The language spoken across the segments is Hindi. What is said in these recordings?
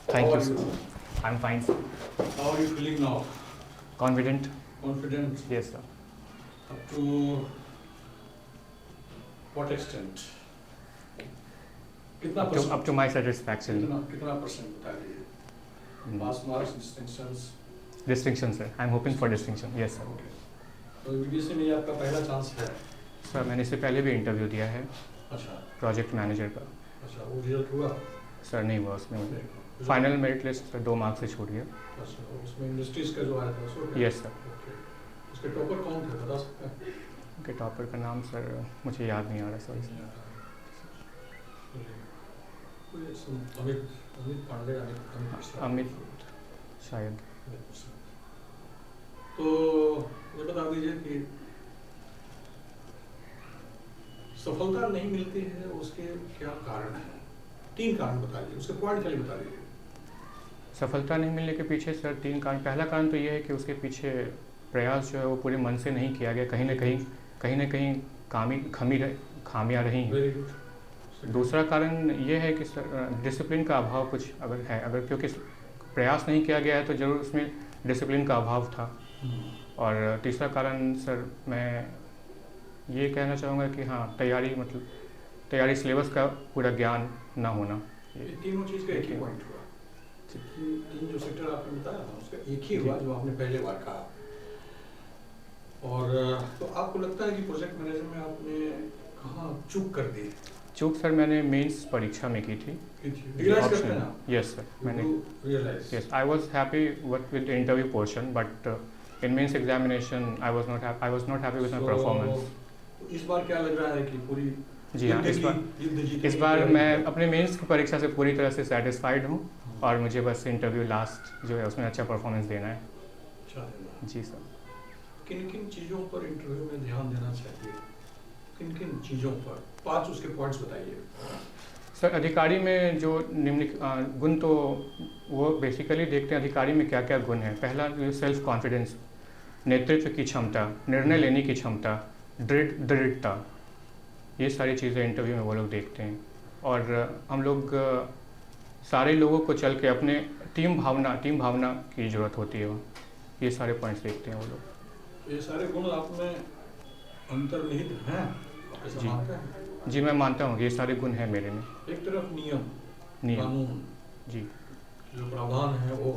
Thank How you, are sir. you? I'm fine, sir. How are you feeling now? Confident? Confident? Yes, sir. Up to what extent? कितना percent? Up to my satisfaction. कितना परसेंट बता दीजिए? Pass marks, distinctions? Distinction, sir. I'm hoping for distinction. Yes, sir. Okay. तो बीबीसी में ये आपका पहला चांस है? सर मैंने इससे पहले भी इंटरव्यू दिया है अच्छा। प्रोजेक्ट मैनेजर का। अच्छा, वो रिजल्ट हुआ? सर नहीं हुआ उसमें। Final merit list sir 2 marks से छूट गया। अच्छा, उसमें इंडस्ट्रीज का जो आया था उसको? Yes sir. ओके। उसके टॉपर कौन थे बता सकते हैं? उनके टॉपर का नाम सर मुझे याद नहीं आ रहा सर। अमित पांडे, अमित शायद। तो ये बता दीजिए कि सफलता नहीं मिलती है उसके क्या कारण है? 3 कारण बता दीजिए, उसके पॉइंट खाली बता दीजिए। सफलता नहीं मिलने के पीछे सर 3 कारण। पहला कारण तो ये है कि उसके पीछे प्रयास जो है वो पूरे मन से नहीं किया गया। कहीं ना कहीं खामियां रही हैं। Very good. दूसरा कारण ये है कि सर डिसिप्लिन का अभाव कुछ अगर क्योंकि प्रयास नहीं किया गया है तो ज़रूर उसमें डिसिप्लिन का अभाव था। और तीसरा कारण सर मैं ये कहना चाहूँगा कि हाँ तैयारी सिलेबस का पूरा ज्ञान ना होना। ये तीनों चीज़ का एक ही पॉइंट हुआ। तीन जो सेक्टर आपने बताया ना उसका एक ही हुआ जो आपने पहले बार कहा। और तो आपको लगता है कि प्रोजेक्ट मैनेजर में आपने कहाँ चूक कर दी? चूक सर मैंने मेंस परीक्षा में की थी। रियलाइज करते हैं ना? यस सर मैंने realize. Yes I was happy with interview portion but in mains examination I was not happy with my performance. इस बार क्या लग रहा है कि पूरी जी हाँ इस बार मैं अपने मेंस की परीक्षा से पूरी तरह से सेटिस्फाइड हूँ और मुझे बस इंटरव्यू लास्ट जो है उसमें अच्छा परफॉर्मेंस देना है। जी सर। किन किन चीज़ों पर इंटरव्यू में ध्यान देना चाहिए? किन किन चीज़ों पर? 5 उसके पॉइंट्स बताइए। सर अधिकारी में जो गुण तो वो बेसिकली देखते हैं अधिकारी में क्या क्या गुण हैं। पहला सेल्फ कॉन्फिडेंस, नेतृत्व की क्षमता, निर्णय लेने की क्षमता, दृढ़ता, ये सारी चीज़ें इंटरव्यू में वो लोग देखते हैं। और हम लोग सारे लोगों को चल के अपने टीम भावना की ज़रूरत होती है वो, ये सारे पॉइंट्स देखते हैं वो लोग। ये सारे गुण आप में अंतर्निहित हैं? जी मैं मानता हूँ ये सारे गुण हैं मेरे में। एक तरफ नियम कानून जी जो प्रावधान है वो,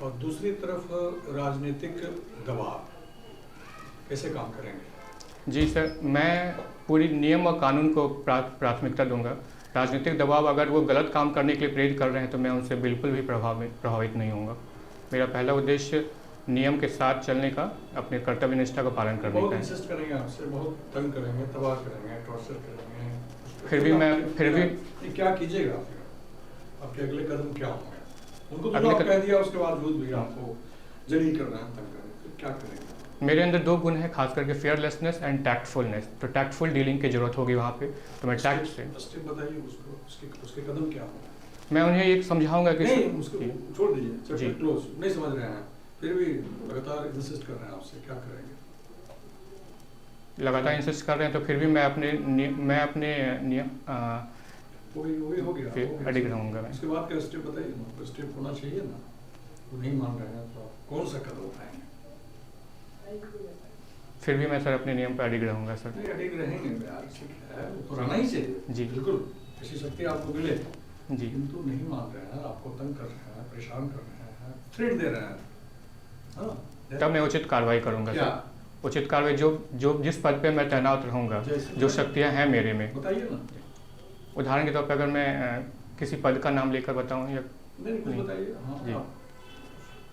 और दूसरी तरफ राजनीतिक दबाव, कैसे काम करेंगे? जी सर मैं पूरी नियम और कानून को प्राथमिकता दूंगा। राजनीतिक दबाव अगर वो गलत काम करने के लिए प्रेरित कर रहे हैं तो मैं उनसे बिल्कुल भी प्रभावित नहीं होऊंगा। मेरा पहला उद्देश्य नियम के साथ चलने का, अपने कर्तव्य निष्ठा का पालन करने का है। बहुत इंसिस्ट करेंगे आपसे, बहुत तंग करेंगे, तबाह करेंगे, टॉर्चर करेंगे, फिर भी क्या कीजिएगा? आपके अगले कदम क्या होंगे? उनको तो आप कह दिया उसके बावजूद भी आपको जलील कर रहे हैं, तंग कर रहे हैं, फिर क्या करेंगे? मेरे अंदर 2 गुण हैं खास करके, फेयरलेसनेस एंड टैक्टफुलनेस। तो टैक्टफुल डीलिंग की जरूरत होगी वहाँ पे, तो मैं टैक्ट से स्टेप बताइए उसको, उसके कदम क्या होंगे? मैं उन्हें एक समझाऊंगा कि नहीं उसको छोड़ दीजिए, चैप्टर क्लोज, नहीं समझ रहे हैं फिर भी लगातार इंसिस्ट कर रहे हैं आपसे, क्या करेंगे? लगातार इंसिस्ट कर रहे हैं तो फिर भी मैं अपने वही हो गया, अडिग रहूँगा। उसके बाद का स्टेप बताइए ना, स्टेप होना चाहिए ना। वो नहीं मान रहे हैं तो कौन सा कदम उठाएंगे? फिर भी मैं सर अपने नियम पर अडिग रहूँगा सर। नहीं अडिग रहेंगे यार, ठीक है, वो तो रहना ही चाहिए जी बिल्कुल, ऐसी शक्ति आपको मिले जी। किंतु नहीं मान रहे हैं, आपको तंग कर रहे हैं, परेशान कर रहे हैं, थ्रेट दे रहे हैं, तब मैं उचित कार्रवाई करूँगा सर। उचित कार्रवाई जो जिस पद पे मैं तैनात रहूँगा, जो शक्तियाँ हैं मेरे में, बताइए ना। उदाहरण के तौर पर अगर मैं किसी पद का नाम लेकर बताऊँ या नहीं कुछ बताइए। हाँ जी।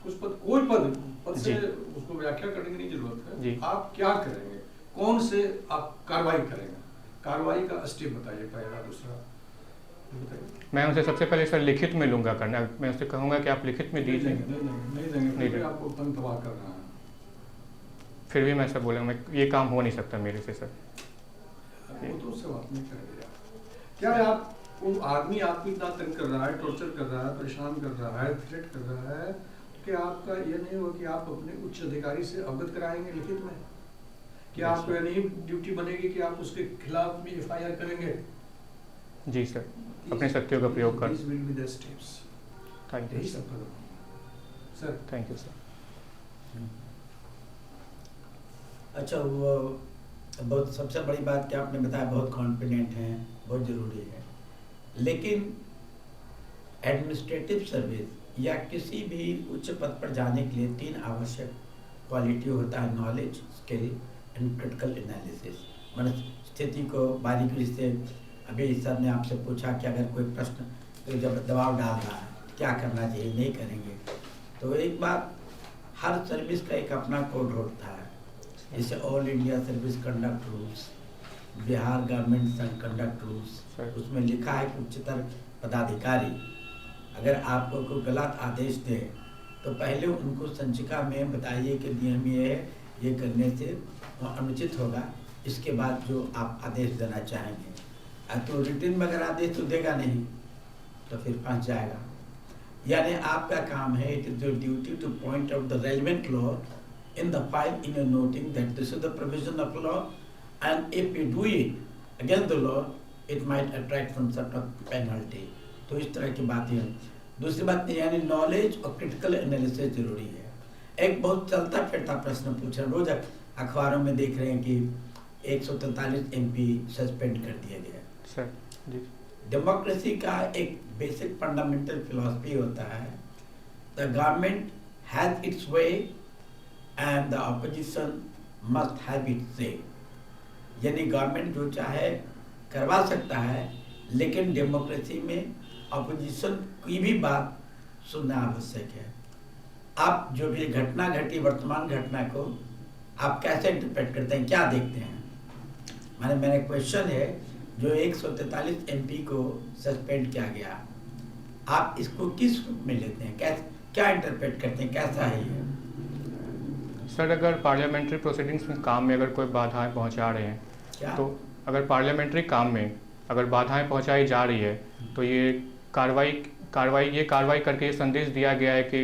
कुछ पद, कोई पद से उसको व्याख्या करने की नहीं जरूरत है जी। आप क्या करेंगे, कौन से आप कार्रवाई करेंगे? कार्रवाई का स्टेप बताइए, पहला दूसरा बताइए। मैं उनसे सबसे पहले सर लिखित में लूँगा करना। मैं उससे कहूँगा कि आप लिखित में दीजिए। नहीं देंगे, आपको तंग तबाह कर रहा है। फिर भी मैं सर बोलूँगा ये काम हो नहीं सकता मेरे से सर। वो तो उससे बात नहीं करेंगे। क्या आप वो आदमी आपको इतना तंग कर रहा है, टॉर्चर कर रहा है, परेशान कर रहा है, थ्रेट कर रहा है, कि आपका ये नहीं होगा कि आप अपने उच्च अधिकारी से अवगत कराएंगे लिखित में? क्या आपको ये नहीं ड्यूटी बनेगी कि आप उसके खिलाफ भी FIR करेंगे? जी सर, अपने शक्तियों का प्रयोग कर। थैंक यू यही सर। सब करो सर। Thank you sir. अच्छा, वो बहुत सबसे बड़ी बात क्या आपने बताया, बहुत कॉन्फिडेंट हैं, बहुत ज़रूरी है। लेकिन एडमिनिस्ट्रेटिव सर्विस या किसी भी उच्च पद पर जाने के लिए 3 आवश्यक क्वालिटी होता है: knowledge, skill and critical analysis. मैंने स्थिति को बारीकी से, अभी सर ने आपसे पूछा कि अगर कोई प्रश्न तो जब दबाव डाल रहा है क्या करना चाहिए, नहीं करेंगे। तो एक बात, हर सर्विस का एक अपना कोड होता है, जैसे all India service conduct rules, Bihar government conduct rules, उसमें लिखा है कि उच्चतर पदाधिकारी अगर आपको कोई गलत आदेश दे तो पहले उनको संचिका में बताइए कि नियम ये है, ये करने से अनुचित होगा, इसके बाद जो आप आदेश देना चाहेंगे। तो रिटर्न में अगर आदेश तो देगा नहीं तो फिर फंस जाएगा। यानी आपका काम है, it is your duty two point out the relevant law in the file in a noting that this is the provision of law, and if you do it against the law it might attract some sort of penalty। तो इस तरह की बातें हैं। दूसरी बात यानी नॉलेज और क्रिटिकल एनालिसिस जरूरी है। एक बहुत चलता फिरता प्रश्न पूछ रहे हैं, रोज अखबारों में देख रहे हैं कि 143 MP सस्पेंड कर दिया गया। सर जी, डेमोक्रेसी का एक बेसिक फंडामेंटल फिलॉसफी होता है, the government has its way and the opposition must have its say। यानी गवर्नमेंट जो चाहे करवा सकता है, लेकिन डेमोक्रेसी में अपोजिशन की भी बात सुनना आवश्यक है। आप जो भी घटना घटी, वर्तमान घटना को आप कैसे इंटरप्रेट करते हैं, क्या देखते हैं? मेरा क्वेश्चन है, जो 143 MP को सस्पेंड किया गया, आप इसको किस रूप में लेते हैं, कैसे, क्या इंटरप्रेट करते हैं, कैसा है ये? सर अगर पार्लियामेंट्री प्रोसीडिंग्स में काम में अगर कोई बाधाएं पहुंचा रहे हैं क्या? तो अगर पार्लियामेंट्री काम में अगर बाधाएं पहुंचाई जा रही है तो ये कार्रवाई करके ये संदेश दिया गया है कि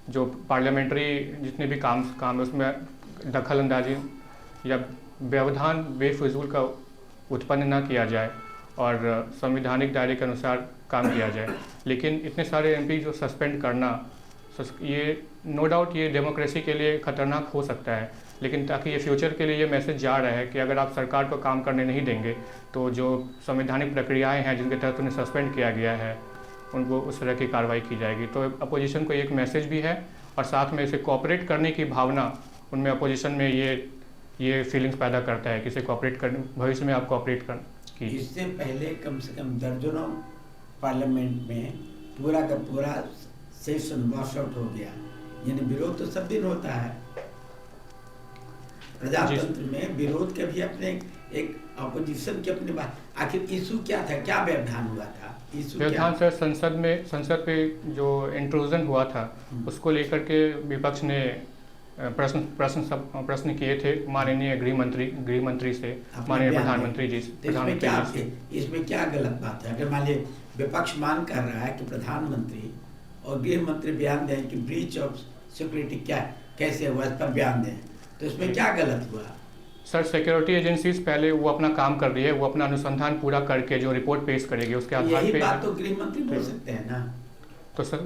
जो पार्लियामेंट्री जितने भी काम है उसमें दखल अंदाजी या व्यवधान बेफिजूल का उत्पन्न ना किया जाए और संवैधानिक दायरे के अनुसार काम किया जाए। लेकिन इतने सारे MP जो सस्पेंड करना, ये नो डाउट ये डेमोक्रेसी के लिए खतरनाक हो सकता है, लेकिन ताकि ये फ्यूचर के लिए ये मैसेज जा रहा है कि अगर आप सरकार को काम करने नहीं देंगे तो जो संवैधानिक प्रक्रियाएं हैं जिनके तहत उन्हें सस्पेंड किया गया है उनको उस तरह की कार्रवाई की जाएगी। तो अपोजिशन को एक मैसेज भी है और साथ में इसे कोऑपरेट करने की भावना उनमें अपोजिशन में ये फीलिंग्स पैदा करता है कि इसे कोऑपरेट करने, भविष्य में आप कोऑपरेट कर कीजिए। इससे पहले कम से कम दर्जनों पार्लियामेंट में पूरा का पूरा सेशन वॉश आउट हो गया। यानी विरोध तो सब दिन होता है, प्रजातंत्र में विरोध के भी अपने एक अपोजिशन की अपनी बात। आखिर इशू क्या था, क्या व्यवधान हुआ था? व्यवधान सर संसद पे जो इंट्रूजन हुआ था उसको लेकर के विपक्ष ने प्रश्न किए थे माननीय गृह मंत्री से, माननीय प्रधानमंत्री जी से। इसमें क्या गलत बात है? अगर मान लीजिए विपक्ष मांग कर रहा है कि प्रधानमंत्री और गृह मंत्री बयान दें कि ब्रीच ऑफ सिक्योरिटी क्या कैसे हुआ, इस पर बयान दें, तो इसमें क्या गलत हुआ? सर सिक्योरिटी एजेंसीज पहले वो अपना काम कर रही है, वो अपना अनुसंधान पूरा करके जो रिपोर्ट पेश करेगी उसके आधार पे बात तो गृह मंत्री बोल सकते हैं ना। तो सर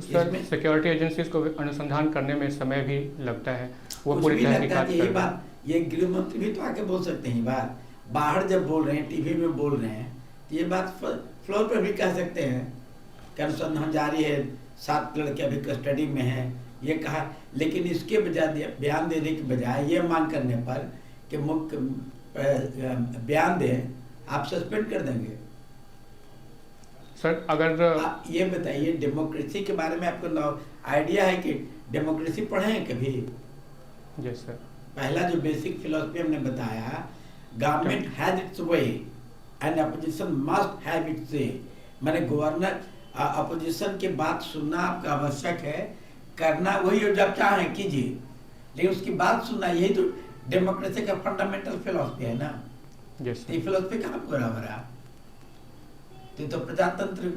सिक्योरिटी एजेंसीज को अनुसंधान करने में समय भी लगता है, वो पूरी तहकीकात ये बात ये गृह मंत्री भी तो आके बोल सकते हैं। बात बाहर जब बोल रहे हैं, टीवी में बोल रहे हैं, तो ये बात फ्लोर पर भी कह सकते हैं कि अनुसंधान जारी है, 7 लड़के अभी कस्टडी में हैं, ये कहा। लेकिन इसके बजाय बयान देने के बजाय ये मांग करने पर कि मुख्य बयान दें, आप सस्पेंड कर देंगे। सर अगर आप ये बताइए, डेमोक्रेसी के बारे में आपको आइडिया है कि डेमोक्रेसी पढ़े हैं कभी? Yes sir. पहला जो बेसिक फिलॉसफी हमने बताया, government has its way and opposition must have it's से। मैंने गवर्नर अपोजिशन की बात सुनना आपका आवश्यक है, करना वही हो जब चाहें कीजिए, लेकिन उसकी बात सुनना, यही तो डेमोक्रेसी का फंडामेंटल फिलॉसफी है ना। यस ये फिलॉसफी कहाँ पूरा हो रहा? तो प्रजातंत्र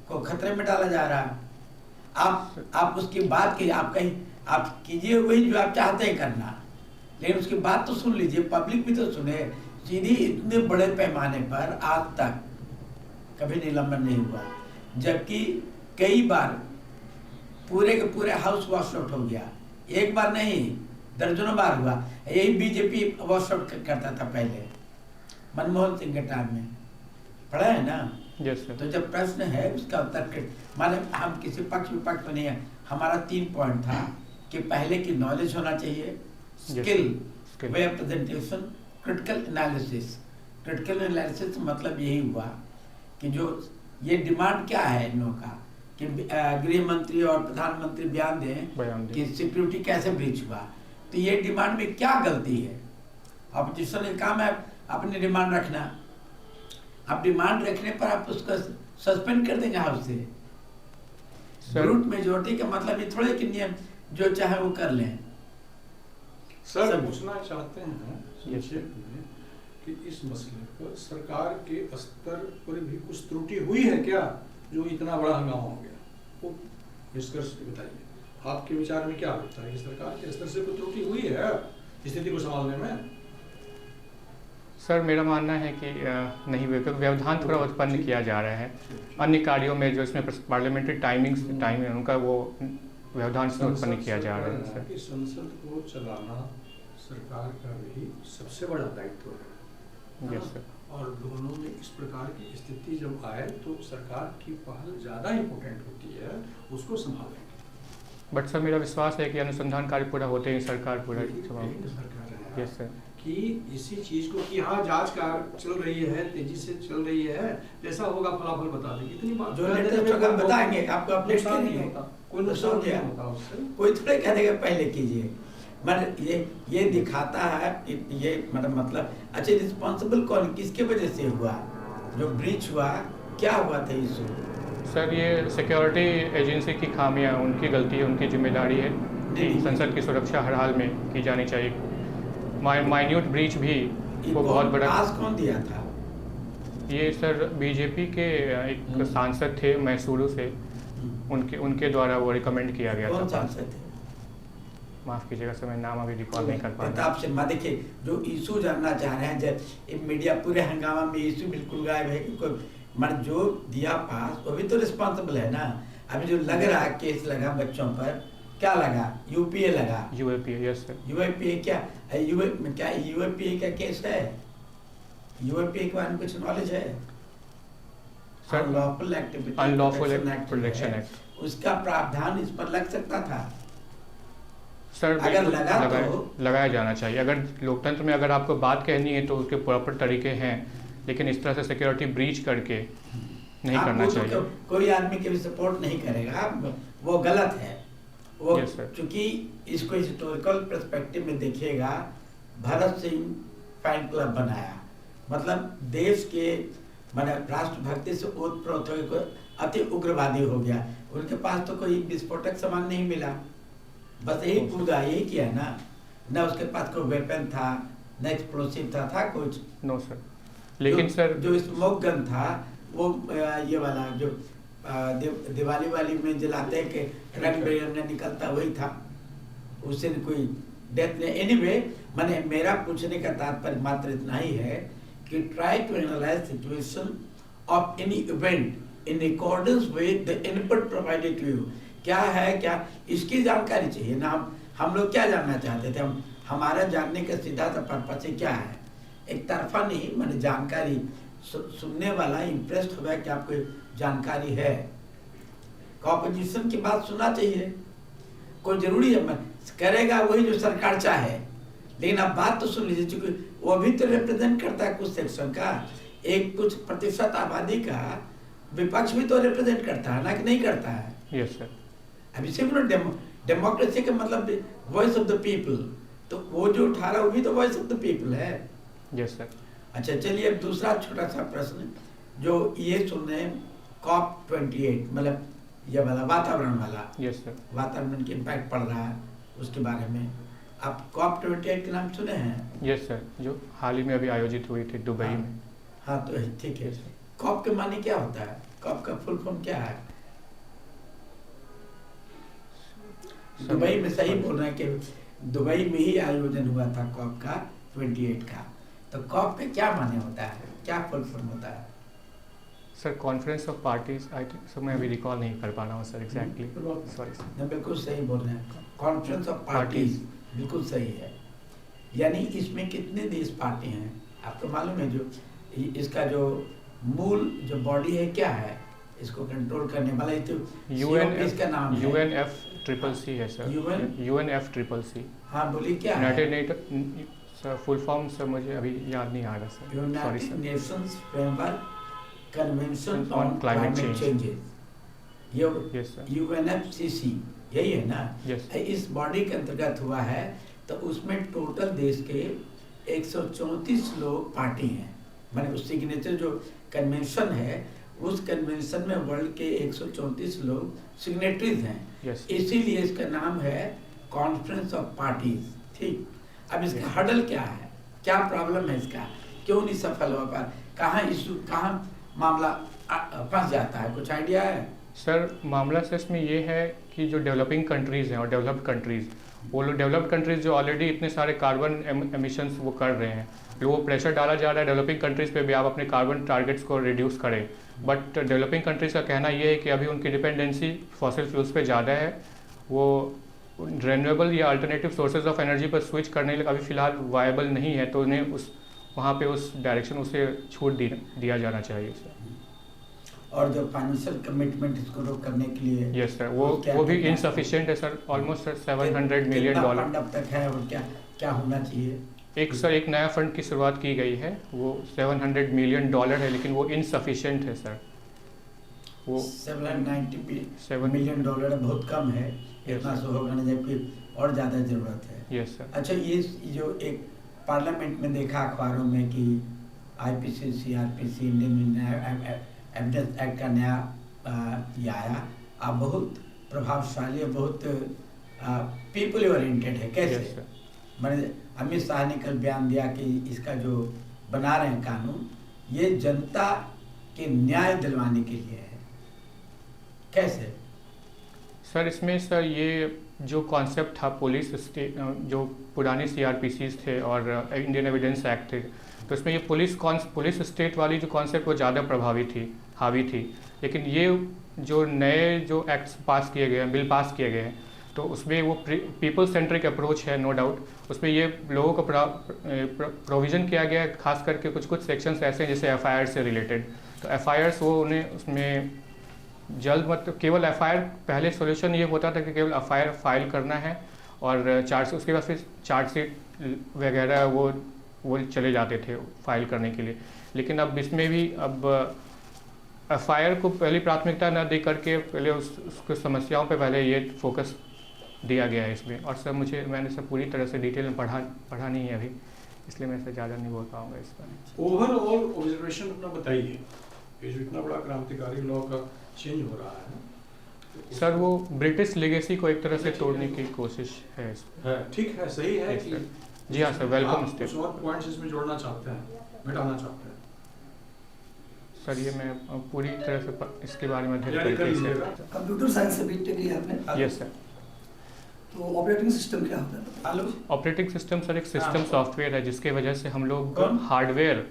को खतरे में डाला जा रहा है। आप उसकी बात की, आप कीजिए वही जो आप चाहते हैं करना, लेकिन उसकी बात तो सुन लीजिए, पब्लिक भी तो सुने। सीधी इतने बड़े पैमाने पर आज तक कभी निलंबन नहीं हुआ, जबकि कई बार पूरे के पूरे हाउस वॉश आउट हो गया, एक बार नहीं दर्जनों बार हुआ। यही बीजेपी वॉश आउट करता था पहले, मनमोहन सिंह के टाइम में, पढ़ा है ना। Yes sir. तो जब प्रश्न है उसका उत्तर माने हम किसी पक्ष विपक्ष में नहीं है, हमारा 3 पॉइंट था कि पहले की नॉलेज होना चाहिए, skill, way of presentation, critical analysis. Critical analysis मतलब यही हुआ कि जो ये डिमांड क्या है इन लोगों का कि गृह मंत्री और प्रधानमंत्री बयान दें कि सिक्योरिटी कैसे ब्रीच हुआ, तो ये डिमांड में क्या गलती है। ऑपोजिशन का काम है अपनी डिमांड रखना, आप डिमांड रखने पर आप उसको सस्पेंड कर देंगे हाउस से। ब्रूट मेजोरिटी का मतलब ये थोड़े कि नियम जो चाहे वो कर लें। सर पूछना चाहते हैं संक्षेप में कि इस मसले पर सरकार के स्तर पर भी कुछ त्रुटि हुई है क्या, जो इतना बड़ा हंगामा हो गया, वो निष्कर्ष बताइए। आपके विचार में क्या लगता है कि सरकार के स्तर से कोई त्रुटि हुई है स्थिति को संभालने में? सर मेरा मानना है कि नहीं, व्यवधान थोड़ा उत्पन्न किया जा रहा है अन्य कार्यों में, जो इसमें पार्लियामेंट्री टाइम है उनका, वो व्यवधान से उत्पन्न किया जा रहा है सर। कि संसद को चलाना सरकार का भी सबसे बड़ा दायित्व है। Yes sir. और दोनों में इस प्रकार की स्थिति जब आए तो सरकार की पहल ज़्यादा इम्पोर्टेंट होती है, उसको संभालेंगे। बट सर मेरा विश्वास है कि अनुसंधान कार्य पूरा होते ही सरकार पूरा सरकार यस सर कि इसी चीज को कि हाँ जांच कार्य चल रही है, तेजी से चल रही है, जैसा होगा फलाफल बता देंगे। इतनी बात जो लेटेस्ट होगा बताएंगे, आपको अपडेट करेंगे, कोई नुकसान नहीं होता उससे। कोई थोड़े कह देगा पहले कीजिए, मतलब ये दिखाता है ये मतलब अच्छा रिस्पॉन्सिबल कौन, किसके वजह से हुआ, जो ब्रीच हुआ क्या हुआ था इशू। सर ये सिक्योरिटी एजेंसी की खामियां, उनकी गलती है, उनकी जिम्मेदारी है कि संसद की सुरक्षा हर हाल में की जानी चाहिए। माइन्यूट ब्रीच भी वो बहुत बड़ा टास्क कौन दिया था? ये सर बीजेपी के एक सांसद थे मैसूरू से, उनके द्वारा वो रिकमेंड किया गया कौन था। सांसद थे? माफ़ कीजिएगा सर, मैं नाम अभी रिकॉल नहीं कर पा रहा। प्रताप सिन्हा। देखिए जो इशू जानना चाह रहे हैं, जब मीडिया पूरे हंगामा में इशू बिल्कुल गायब है कि कोई मन जो दिया पास वो भी तो रिस्पॉन्सिबल है ना। अभी जो लग रहा है केस लगा बच्चों पर, क्या लगा? यूपीए लगा। UAPA yes sir. यूएपीए क्या यूएपीए का केस है? यूएपीए के बारे में कुछ नॉलेज है? Sir unlawful activity unlawful protection act, उसका प्रावधान इस पर लग सकता था सर अगर लगा तो लगाया जाना चाहिए। अगर लोकतंत्र में अगर आपको बात कहनी है तो उसके प्रॉपर तरीके हैं, लेकिन इस तरह से सिक्योरिटी ब्रीच करके नहीं करना चाहिए। कोई आदमी के भी सपोर्ट नहीं करेगा, वो गलत है वो। चूंकि इसको हिस्टोरिकल पर्सपेक्टिव में देखिएगा, भरत सिंह फैन क्लब बनाया, मतलब देश के राष्ट्रभक्ति से ओतप्रोत होकर अति उग्रवादी हो गया। उनके पास तो कोई विस्फोटक सामान नहीं मिला, बस यही कूदा, यही किया ना। न उसके पास कोई वेपन था, न एक्सप्लोसिव था कुछ। No sir. लेकिन सर जो स्मोक गन था वो ये वाला जो दिवाली वाली में जलाते हैं कि रंग बिरंगा निकलता, वही था, उससे कोई डेथ नहीं। एनीवे मैंने मेरा पूछने का तात्पर्य मात्र इतना ही है कि try to analyze situation of any event in accordance with the input provided to you. क्या है, क्या इसकी जानकारी चाहिए ना। हम लोग क्या जानना चाहते थे, हमारा जानने का सीधा सा पर्पस क्या है, एक तरफा नहीं, मैंने जानकारी सुनने वाला इम्प्रेस्ड हो गया कि आपको जानकारी है। ऑपोजिशन की बात सुनना चाहिए, कोई जरूरी है करेगा वही जो सरकार चाहे, लेकिन आप बात तो सुन लीजिए, क्योंकि वो भी तो रिप्रेजेंट करता है कुछ सेक्शन का, एक कुछ प्रतिशत आबादी का विपक्ष भी तो रिप्रेजेंट करता है ना, कि नहीं करता है? Yes sir. अभी सिर्फ डेमोक्रेसी का मतलब वॉइस ऑफ द पीपल, तो वो जो उठा रहा है वो भी तो वॉइस ऑफ द पीपल है। Yes sir. अच्छा चलिए, अब दूसरा छोटा सा प्रश्न जो ये सुन रहे हैं, COP28 मतलब ये वाला वातावरण वाला। Yes sir. वातावरण के इम्पैक्ट पड़ रहा है उसके बारे में, आप COP28 के नाम सुने हैं? यस सर, जो हाल ही में अभी आयोजित हुई थी दुबई में। हाँ तो ठीक है। COP के माने क्या होता है? COP का फुल फॉर्म क्या है? दुबई में सही बोल रहे हैं कि दुबई में ही आयोजन हुआ था COP का 28 का। तो COP का क्या माने होता है, क्या फुल फॉर्म होता है? Sir conference of parties I think sir मैं अभी रिकॉल नहीं कर पा रहा हूँ सर एग्जैक्टली, सॉरी सर। नहीं, बिल्कुल सही बोल रहे हैं, कॉन्फ्रेंस ऑफ पार्टीज बिल्कुल सही है। यानी इसमें कितने देश पार्टी हैं आपको मालूम है? जो इसका जो मूल जो बॉडी है क्या है, इसको कंट्रोल करने वाला तो इसका नाम है UNFCCC है सर। UNFCCC। हाँ बोलिए क्या है? United sir full form sir मुझे अभी याद नहीं आ रहा sir, sorry United sir. Nations framework convention on on climate climate changes, ये यस सर, UNFCCC यही है ना? यस इस बॉडी के अंतर्गत हुआ है, तो उसमें टोटल देश के 134 लोग पार्टी हैं। माने उस सिग्नेचर जो कन्वेंशन है, उस कन्वेंशन में वर्ल्ड के 134 लोग सिग्नेटरीज हैं, यस इसीलिए इसका नाम है कॉन्फ्रेंस ऑफ पार्टीज। ठीक, अब इसका हडल क्या है, क्या प्रॉब्लम है इसका, क्यों नहीं सफल हो पा, कहाँ इशू, कहाँ मामला फंस जाता है, कुछ आइडिया है? सर मामला सर इसमें ये है कि जो डेवलपिंग कंट्रीज़ हैं और डेवलप्ड कंट्रीज़, वो लोग डेवलप्ड कंट्रीज़ जो ऑलरेडी इतने सारे कार्बन एमिशंस वो कर रहे हैं, वो प्रेशर डाला जा रहा है डेवलपिंग कंट्रीज़ पे भी आप अपने कार्बन टारगेट्स को रिड्यूस करें। बट डेवलपिंग कंट्रीज़ का कहना ये है कि अभी उनकी डिपेंडेंसी फॉसिल फ्यूल्स पे ज़्यादा है, वो रिन्यूएबल या अल्टरनेटिव सोर्सेज ऑफ एनर्जी पर स्विच करने के लिए अभी फ़िलहाल वायबल नहीं है, तो उन्हें उस वहाँ पे उस डायरेक्शन उसे छूट दिया जाना चाहिए सर। और जो फाइनेंशियल कमिटमेंट इसको रोक करने के लिए, यस सर, वो भी इनसफिशिएंट है sir, almost sir $700 million. Fund अब तक है और क्या क्या होना चाहिए? एक नया फंड की शुरुआत की गई है, वो $700 मिलियन है, लेकिन वो इनसफिशिएंट है सर। वो $790 मिलियन बहुत कम है, इतना सो होगा नहीं, जबकि और ज़्यादा ज़रूरत है। Yes sir. अच्छा, ये जो एक पार्लियामेंट में देखा अखबारों में कि IPC CRPC Indian evidence act का नया ये आया, आप बहुत प्रभावशाली और बहुत पीपल ओरिएंटेड है, कैसे? मैंने अमित शाह ने कल बयान दिया कि इसका जो बना रहे हैं कानून, ये जनता के न्याय दिलवाने के लिए है, कैसे? सर इसमें सर ये जो कॉन्सेप्ट था पुलिस स्टेट, जो पुरानी CRPCs थे और इंडियन एविडेंस एक्ट थे, तो इसमें ये पुलिस स्टेट वाली जो कॉन्सेप्ट वो ज़्यादा हावी थी। लेकिन ये जो नए जो एक्ट्स पास किए गए हैं, बिल पास किए गए हैं, तो उसमें वो पीपल सेंट्रिक अप्रोच है, नो डाउट। उसमें ये लोगों को प्रोविज़न किया गया है, खास करके कुछ सेक्शंस ऐसे हैं जैसे FIR से रिलेटेड, तो FIRs वो उन्हें उसमें जल्द मतलब केवल FIR, पहले सोल्यूशन ये होता था कि केवल FIR फाइल करना है और उसके बाद फिर चार्जशीट वगैरह वो चले जाते थे फाइल करने के लिए। लेकिन अब इसमें भी अब FIR को पहली प्राथमिकता न दे करके पहले उसकी समस्याओं पे पहले ये फोकस दिया गया है इसमें। और सर मैंने सब पूरी तरह से डिटेल में पढ़ा नहीं है अभी, इसलिए मैं इससे ज़्यादा नहीं बोल पाऊँगा इस पर। ओवरऑल ऑब्जर्वेशन अपना बताइए, ये जो इतना बड़ा क्रांतिकारी लॉ का चेंज हो रहा है, तो सर वो ब्रिटिश लेगेसी को एक तरह से तोड़ने की कोशिश है है, ठीक है, सही है कि जी हाँ सर, वेलकम स्टेप। कुछ और पॉइंट्स इसमें जोड़ना चाहते हैं, मिटाना चाहते हैं? सर ये मैं पूरी तरह से इसके बारे में कंप्यूटर साइंस से बीटेक लिया आपने? Yes sir. तो ऑपरेटिंग सिस्टम क्या होता है? ऑपरेटिंग सिस्टम सर एक सिस्टम सॉफ्टवेयर है जिसके वजह से हम लोग हार्डवेयर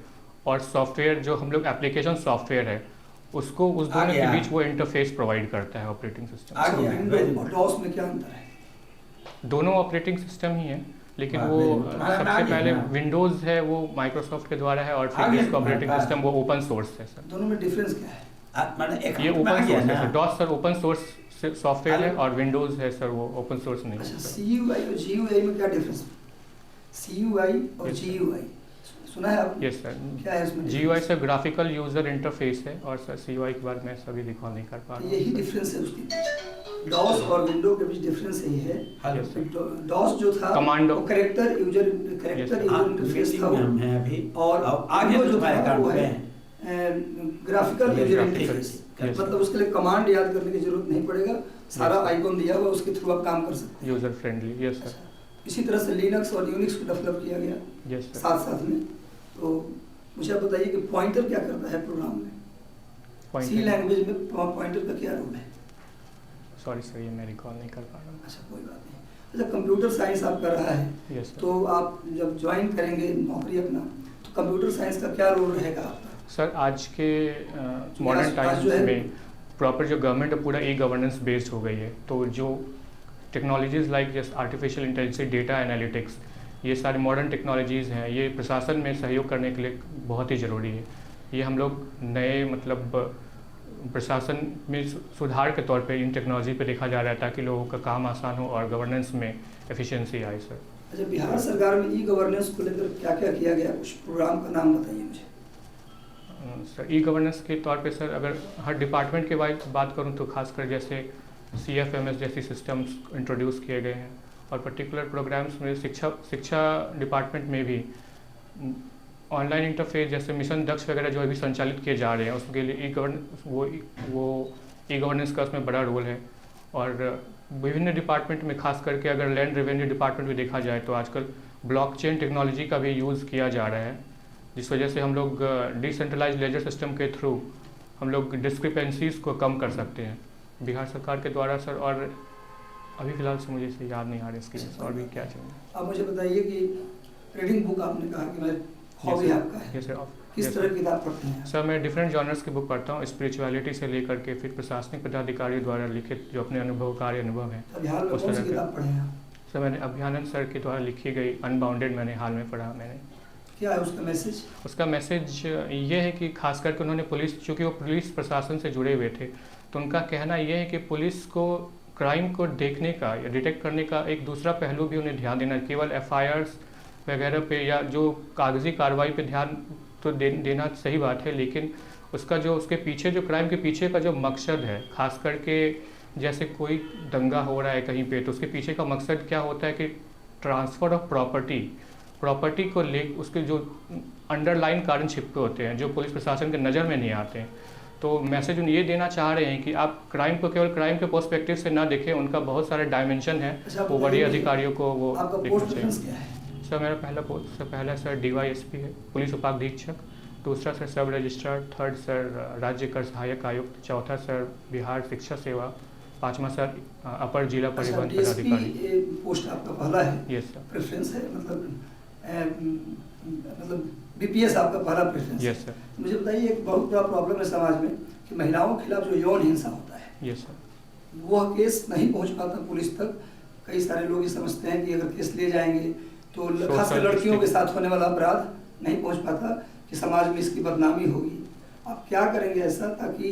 और सॉफ्टवेयर, जो हम लोग एप्लीकेशन सॉफ्टवेयर है, उसको उस दोनों के बीच वो इंटरफेस प्रोवाइड करता है ऑपरेटिंग सिस्टम। विंडोज और डॉस में क्या अंतर है? दोनों ऑपरेटिंग सिस्टम ही है, लेकिन वो सबसे पहले विंडोज है वो माइक्रोसॉफ्ट के द्वारा है, और फिर इसका ऑपरेटिंग सिस्टम वो ओपन सोर्स है सर। दोनों में डिफरेंस क्या है? ये ओपन सोर्स है sir, DOS sir open source software है और विंडोज है सर वो ओपन सोर्स नहीं है। अच्छा, CUI और GUI में क्या डिफरेंस है? CUI और GUI सुना है आपने? Yes sir. क्या है इसमें? GUI sir graphical user interface है, और सर CUI के बारे में सभी रिकॉल नहीं कर पा रहा हूँ। यही डिफरेंस है उसके बीच, डॉस और विंडो के बीच डिफरेंस यही है। डॉस जो था कमांडो कैरेक्टर यूजर इंटरफेस था अभी, और आगे जो था वो है ग्राफिकल यूजर graphical, इंटरफेस। मतलब उसके लिए कमांड याद करने की जरूरत नहीं पड़ेगा, सारा आइकॉन दिया हुआ उसके थ्रू आप काम कर सकते हैं, यूजर फ्रेंडली। Yes sir. इसी तरह से लिनक्स और यूनिक्स को डेवलप किया गया यस सर। साथ में। तो मुझे आप बताइए कि पॉइंटर क्या करता है प्रोग्राम में? सी लैंग्वेज में पॉइंटर का क्या रोल है? सॉरी सर, ये मैं रिकॉल नहीं कर पा रहा हूँ। अच्छा, कोई बात नहीं। अच्छा, कंप्यूटर साइंस आप कर रहा है, यस सर। तो आप जब ज्वाइन करेंगे नौकरी अपना, तो कंप्यूटर साइंस का क्या रोल रहेगा आपका? सर आज के मॉडर्न आज जो टाइम्स है- में प्रॉपर जो गवर्नमेंट है पूरा ई गवर्नेंस बेस्ड हो गई है, तो जो टेक्नोलॉजीज़ लाइक जैसे आर्टिफिशियल इंटेलिजेंस, डेटा एनालिटिक्स, ये सारी मॉडर्न टेक्नोलॉजीज़ हैं, ये प्रशासन में सहयोग करने के लिए बहुत ही ज़रूरी है। ये हम लोग नए मतलब प्रशासन में सुधार के तौर पे इन टेक्नोलॉजी पे देखा जा रहा है ताकि लोगों का काम आसान हो और गवर्नेंस में एफिशिएंसी आए सर। अच्छा, बिहार सरकार में ई गवर्नेंस को लेकर क्या क्या किया गया, कुछ प्रोग्राम का नाम बताइए मुझे। सर ई गवर्नेंस के तौर पे सर अगर हर डिपार्टमेंट के बात करूं तो खासकर जैसे CFMS जैसी सिस्टम्स इंट्रोड्यूस किए गए हैं और पर्टिकुलर प्रोग्राम्स में शिक्षा डिपार्टमेंट में भी ऑनलाइन इंटरफेस जैसे मिशन दक्ष वगैरह जो अभी संचालित किए जा रहे हैं उसके लिए ई गवर्नेंस का उसमें बड़ा रोल है। और विभिन्न डिपार्टमेंट में खास करके अगर लैंड रेवेन्यू डिपार्टमेंट में देखा जाए तो आजकल ब्लॉकचेन टेक्नोलॉजी का भी यूज़ किया जा रहा है, जिस वजह से हम लोग डिसेंट्रलाइज लेजर सिस्टम के थ्रू हम लोग डिस्क्रिपेंसीज को कम कर सकते हैं बिहार सरकार के द्वारा सर। और अभी फ़िलहाल से मुझे इसे याद नहीं आ रहा इसकी और भी क्या चाहिए। आप मुझे बताइए कि रीडिंग बुक आपने कहा कि मैं हॉबी आपका है, यस सर। किस तरह की किताब पढ़ते हैं? सर मैं डिफरेंट जॉनर्स की बुक पढ़ता हूँ, स्पिरिचुअलिटी से लेकर के फिर प्रशासनिक पदाधिकारियों द्वारा लिखित जो अपने कार्य अनुभव हैं। अभियान में उस कौन सी तरह के- किताब पढ़े हैं आप? सर मैंने अभियानंद सर के द्वारा लिखी गई अनबाउंडेड मैंने हाल में पढ़ा। मैंने क्या है उसका मैसेज? उसका मैसेज ये है कि खास करके उन्होंने पुलिस, चूँकि वो पुलिस प्रशासन से जुड़े हुए थे, तो उनका कहना ये है कि पुलिस को क्राइम को देखने का या डिटेक्ट करने का एक दूसरा पहलू भी उन्हें ध्यान देना, केवल FIRs वगैरह पे या जो कागजी कार्रवाई पे ध्यान तो देना सही बात है, लेकिन उसका जो उसके पीछे जो क्राइम के पीछे का जो मकसद है, खास करके जैसे कोई दंगा हो रहा है कहीं पे तो उसके पीछे का मकसद क्या होता है कि ट्रांसफ़र ऑफ प्रॉपर्टी को ले उसके जो अंडरलाइन कारण छिपके होते हैं जो पुलिस प्रशासन के नज़र में नहीं आते हैं। तो मैसेज उन्हें ये देना चाह रहे हैं कि आप क्राइम को केवल क्राइम के पर्सपेक्टिव से ना देखें, उनका बहुत सारे डायमेंशन है, अच्छा, वो बड़े अधिकारियों को वो आपका देखना पोस्ट चाहिए। डिफरेंस क्या है? सर मेरा पहला सर DYSP है, पुलिस उपाधीक्षक, दूसरा सर सब रजिस्ट्रार, थर्ड सर राज्य कर सहायक आयुक्त, चौथा सर बिहार शिक्षा सेवा, पाँचवा सर अपर जिला परिवहन पदाधिकारी। DSP पोस्ट आपका पहला है? Yes sir. प्रेफरेंस है, मतलब BPS आपका पहला प्रेफरेंस है? Yes sir. मुझे बताइए, एक बहुत बड़ा प्रॉब्लम है समाज में कि महिलाओं के खिलाफ जो यौन हिंसा होता है, यस सर। वह केस नहीं पहुंच पाता पुलिस तक। कई सारे लोग ये समझते हैं कि अगर केस ले जाएंगे तो खासकर लड़कियों के साथ होने वाला अपराध नहीं पहुंच पाता कि समाज में इसकी बदनामी होगी। आप क्या करेंगे ऐसा ताकि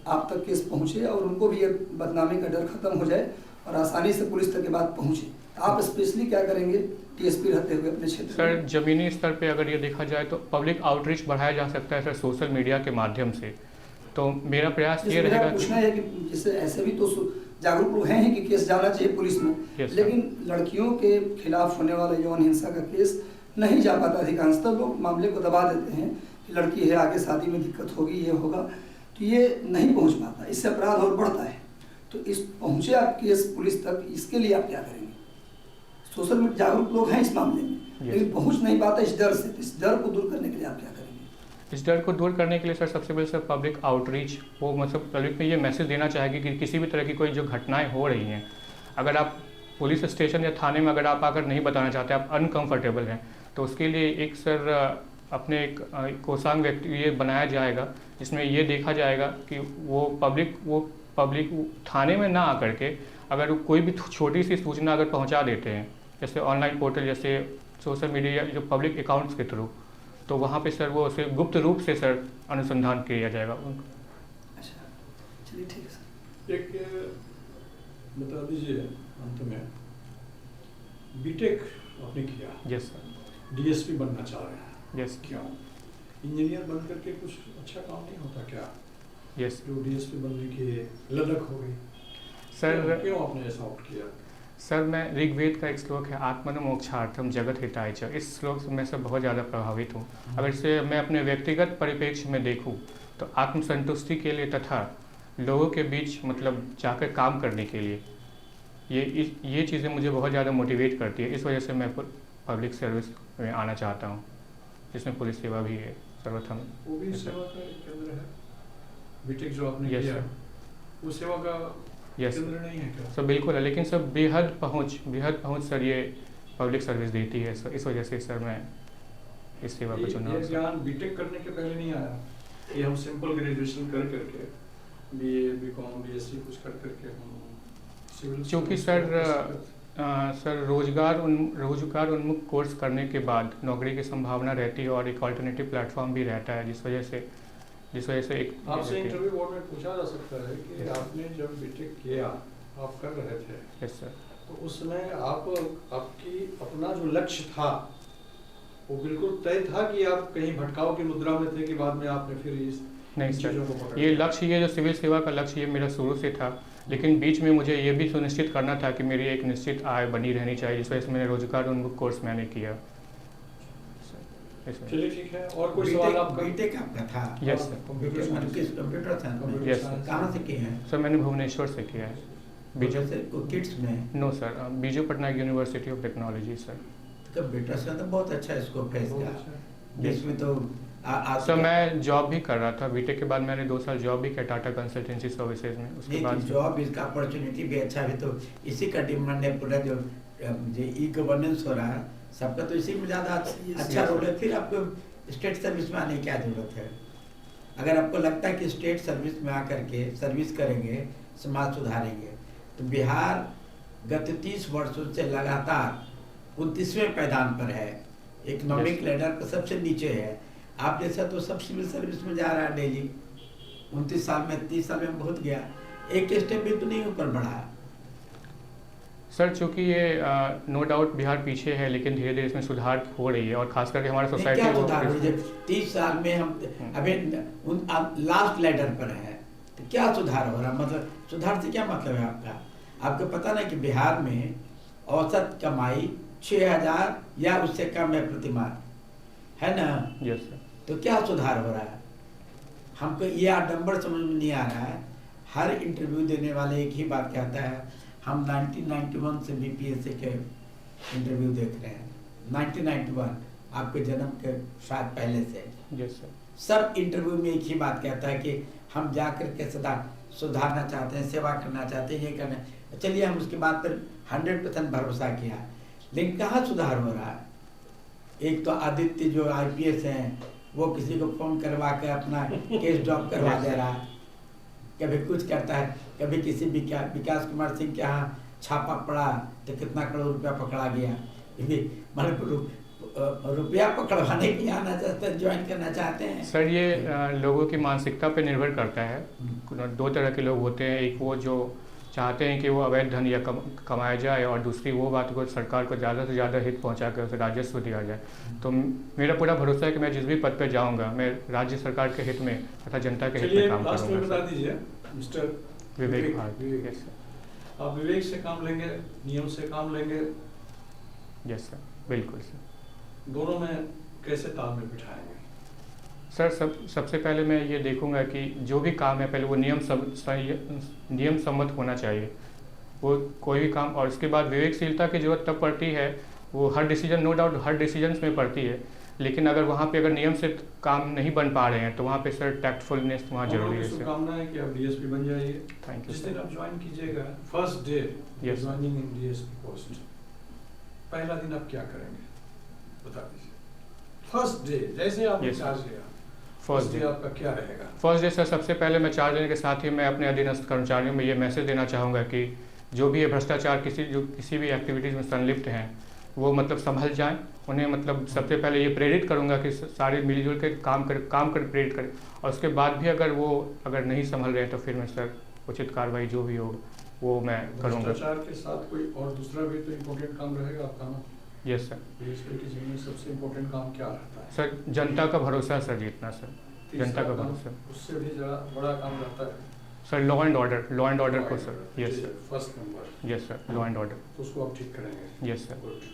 आप तक केस पहुंचे और उनको भी ये बदनामी का डर खत्म हो जाए और आसानी से पुलिस तक की बात पहुंचे? आप स्पेशली क्या करेंगे DSP रहते हुए अपने क्षेत्र सर में? ज़मीनी स्तर पे अगर ये देखा जाए तो पब्लिक आउटरीच बढ़ाया जा सकता है सर सोशल मीडिया के माध्यम से। तो मेरा प्रयास ये जैसे मेरा रहेगा पूछना है कि जैसे ऐसे भी तो जागरूक लोग हैं ही कि केस जाना चाहिए पुलिस में, Yes, sir. लेकिन लड़कियों के खिलाफ होने वाला यौन हिंसा का केस नहीं जा पाता। अधिकांशतः लोग मामले को दबा देते हैं कि लड़की है, आगे शादी में दिक्कत होगी, ये होगा, तो ये नहीं पहुंच पाता, इससे अपराध और बढ़ता है। तो इस पहुंचे आप केस पुलिस तक, इसके लिए आप क्या करेंगे? सोशल मीडिया जागरूक लोग हैं इस मामले में, लेकिन पहुंच नहीं पाता इस डर से। इस डर को दूर करने के लिए आप क्या करेंगे? इस डर को दूर करने के लिए सर सबसे पहले सर पब्लिक आउटरीच, वो मतलब पब्लिक में ये मैसेज देना चाहेगी कि किसी भी तरह की कोई जो घटनाएं हो रही हैं, अगर आप पुलिस स्टेशन या थाने में अगर आप आकर नहीं बताना चाहते, आप अनकंफर्टेबल हैं, तो उसके लिए एक सर अपने एक कोषांग व्यक्ति ये बनाया जाएगा जिसमें ये देखा जाएगा कि वो पब्लिक थाने में ना आकर के अगर कोई भी छोटी सी सूचना अगर पहुंचा देते हैं, जैसे ऑनलाइन पोर्टल, जैसे सोशल मीडिया जो पब्लिक अकाउंट्स के थ्रू, तो वहाँ पे सर वो उसे गुप्त रूप से सर अनुसंधान किया जाएगा। अच्छा, चलिए ठीक है सर। एक बता दीजिए अंत में, बीटेक आपने किया, यस सर। DSP बनना चाह रहे हैं, यस। क्यों? इंजीनियर बन करके कुछ अच्छा काम नहीं होता क्या? यस जो DSP बनने की ललक हो गई, सर। क्यों आपने ऐसा ऑप्ट किया? सर मैं ऋग्वेद का एक श्लोक है आत्मनो मोक्षार्थम जगत हिताय च, इस श्लोक से मैं सर बहुत ज़्यादा प्रभावित हूँ। अगर इसे मैं अपने व्यक्तिगत परिप्रेक्ष्य में देखूँ तो आत्मसंतुष्टि के लिए तथा लोगों के बीच मतलब जाकर काम करने के लिए ये चीज़ें मुझे बहुत ज़्यादा मोटिवेट करती है। इस वजह से मैं पब्लिक सर्विस में आना चाहता हूँ, जिसमें पुलिस सेवा भी है सर्वप्रथम। वो भी सेवा का एक केंद्र है, बीटेक जो आपने Yes, किया sir. वो सेवा का यस केंद्र नहीं है क्या? सर बिल्कुल है, लेकिन सर बेहद पहुँच सर ये पब्लिक सर्विस देती है सर, इस वजह से सर मैं इस सेवा को चुना। ये ज्ञान बीटेक करने के पहले नहीं आया? कि हम सिंपल ग्रेजुएशन कर करके BA BCom BSc कुछ कर करके हम सिविल क्योंकि सर रोजगार उन्मुख कोर्स करने के बाद नौकरी की संभावना रहती है और एक ऑल्टरनेटिव प्लेटफॉर्म भी रहता है, जिस वजह से एक आपसे इंटरव्यू बोर्ड में पूछा जा सकता है कि आपने जब बीटेक किया, आप कर रहे थे, यस सर, तो उसमें आपकी अपना जो लक्ष्य था वो बिल्कुल तय था कि आप कहीं भटकाव की मुद्रा में थे कि बाद में आपने फिर इस नहीं चीज़ों को सर, पकड़ ये लिया? लक्ष्य, ये जो सिविल सेवा का लक्ष्य, ये मेरा शुरू से था, लेकिन बीच में मुझे ये भी सुनिश्चित करना था कि मेरी एक निश्चित आय बनी रहनी चाहिए, जिस वजह से मैंने रोजगार उन्मुख कोर्स मैंने किया। चलिए ठीक है, और कोई सवाल आपका? बीटेक आपका था? यस सर, कंप्यूटर साइंस में? यस कहाँ से किए हैं? सर मैंने भुवनेश्वर से किया है, बीजू किड्स में? No sir, Biju Patnaik University of Technology sir. Computer से तो बहुत अच्छा स्कोप है बहुत इसका, अच्छा। जिसमें तो सर मैं जॉब भी कर रहा था, बीटेक के बाद मैंने 2 साल जॉब भी किया टाटा कंसल्टेंसी सर्विसेज में, उसके बाद जॉब इसका अपॉर्चुनिटी भी अच्छा है, तो इसी का डिमांड है। पूरा जो ई गवर्नेंस हो रहा है सबका, तो इसी में ज़्यादा अच्छा रोल है। फिर आपको स्टेट सर्विस में आने की क्या जरूरत है? अगर आपको लगता है कि स्टेट सर्विस में आकर के सर्विस करेंगे, समाज सुधारेंगे, तो बिहार गत 30 वर्षों से लगातार 29वें पैदान पर है, इकोनॉमिक लेडर पर सबसे नीचे है। आप जैसा तो सब सिविल सर्विस में जा रहा है डेली, 29 साल में 30 साल में बहुत गया, एक स्टेप भी तो नहीं ऊपर बढ़ा। सर चूँकि ये नो डाउट बिहार पीछे है, लेकिन धीरे धीरे इसमें सुधार हो रही है, और खास करके हमारा सोसाइटी क्या सुधार हो रही है? 30 साल में हम अभी लास्ट लेडर पर है, तो क्या सुधार हो रहा? मतलब सुधार से क्या मतलब है आपका? आपको पता ना कि बिहार में औसत कमाई 6,000 या उससे कम है प्रतिमाह, है ना? Yes sir. तो क्या सुधार हो रहा है? हमको ये नंबर समझ में नहीं आ रहा है। हर इंटरव्यू देने वाले एक ही बात कहता है, हम 1991 से बीपीएससी के इंटरव्यू देख रहे हैं। 1991 आपके जन्म के शायद पहले से। Yes sir. सब इंटरव्यू में एक ही बात कहता है कि हम जाकर के सुधारना चाहते हैं, सेवा करना चाहते हैं, ये करना। चलिए हम उसके बाद फिर 100% भरोसा किया, लेकिन कहाँ सुधार हो रहा है? एक तो आदित्य जो IPS हैं, वो किसी को फोन करवा के अपना केस ड्रॉप करवा दे रहा है, कभी कुछ करता है, कभी किसी विकास कुमार सिंह के यहाँ छापा पड़ा तो कितना करोड़ रुपया पकड़ा गया। मतलब रुपया पकड़वाने के लिए आना चाहते हैं, ज्वाइन करना चाहते हैं। सर ये लोगों की मानसिकता पे निर्भर करता है। 2 तरह के लोग होते हैं, एक वो जो चाहते हैं कि वो अवैध धन या कमाया जाए, और दूसरी वो बात को सरकार को ज़्यादा से ज़्यादा हित पहुंचा कर उसे राजस्व दिया जाए। तो मेरा पूरा भरोसा है कि मैं जिस भी पद पर जाऊंगा, मैं राज्य सरकार के हित में तथा जनता के हित में काम लास्ट में बता करूँगा। दीजिए mister Vivek Bharati. Yes sir. आप विवेक से काम लेंगे, नियम से काम लेंगे, यस सर, बिल्कुल सर। दोनों में कैसे तालमेल बिठाएंगे? सर सबसे पहले मैं ये देखूंगा कि जो भी काम है पहले वो नियम सम्मत होना चाहिए, वो कोई भी काम। और उसके बाद विवेकशीलता की जरूरत तब पड़ती है, वो हर डिसीजन, नो डाउट हर डिसीजंस में पड़ती है, लेकिन अगर वहाँ पे अगर नियम से काम नहीं बन पा रहे हैं तो वहाँ पे सर टैक्टफुलनेस वहाँ जरूरी है। शुभकामना है कि आप DSP बन जाइए। थैंक यू जिस दिन सर। आप ज्वाइन कीजिएगा, first day Yes. Joining in DSP post, पहला दिन आप क्या करेंगे बता दीजिए। फर्स्ट डे जैसे आप Yes. चार्ज लिया, फर्स्ट डे आपका क्या रहेगा? फर्स्ट डे सर सबसे पहले मैं चार्ज लेने के साथ ही मैं अपने अधीनस्थ कर्मचारियों में ये मैसेज देना चाहूँगा कि जो भी ये भ्रष्टाचार किसी भी एक्टिविटीज़ में संलिप्त हैं वो मतलब संभल जाएं। उन्हें मतलब सबसे पहले ये प्रेरित करूँगा कि सारे मिलजुल के काम कर प्रेरित करें, और उसके बाद भी अगर नहीं संभल रहे हैं तो फिर मैं सर उचित कार्रवाई जो भी हो वो मैं करूँगा। भ्रष्टाचार के साथ कोई और दूसरा भी तो इम्पोर्टेंट काम रहेगा आपका ना? Yes sir. DSP की जीवन में सबसे इम्पोर्टेंट काम क्या रहता है? सर जनता का भरोसा सर जीतना सर, जनता का भरोसा। उससे भी ज़्यादा बड़ा काम रहता है सर लॉ एंड ऑर्डर को sir. Yes sir. First number. Yes sir, law and order. तो उसको आप ठीक करेंगे। Yes sir. गुड।